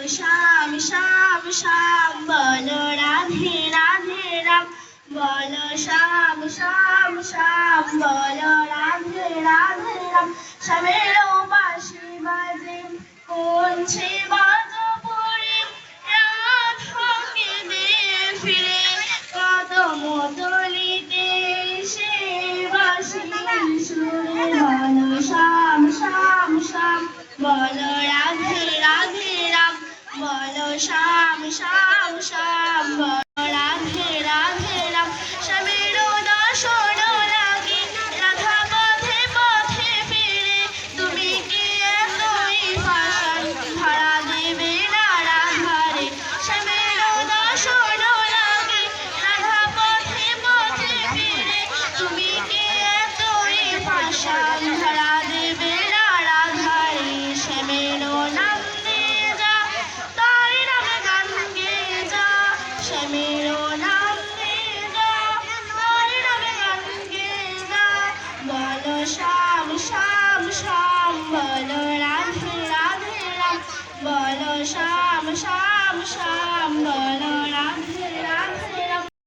শ্যাম শ্যাম শ্যাম বলো রাধে রাধে রাম বলো শ্যাম শ্যাম শ্যাম বলো রাধে রাধে রাম শ্যামেরও বাঁশি বাজে পৌঁছে বাজপুরে রাধাকে দিয়ে ফিরে কদম তলিতে সে বাঁশি সুরে বলো শ্যাম শ্যাম শ্যাম বলো রাধে রাধে রাম বলো শ্যাম শ্যাম শ্যাম বলো রাধে রাধে রাম শ্যামের দর্শন লাগে রাধা পথে পথে ফিরে তুমি কি এতই পাষাণ ধরা দেবে না রাধারে শ্যামের দর্শন লাগে রাধা পথে পথে ফিরে তুমি কি এতই পাষাণ ধরা দেবে না রাধারে শ্যামের নাম নিয়ে যা তার নামে গান গেয়ে যা শ্যামের নাম নিয়ে যা তার নামে গান গেয়ে যা বলো শ্যাম শ্যাম শ্যাম বলো রাধে রাধে রাম বলো শ্যাম শ্যাম শ্যাম বলো রাধে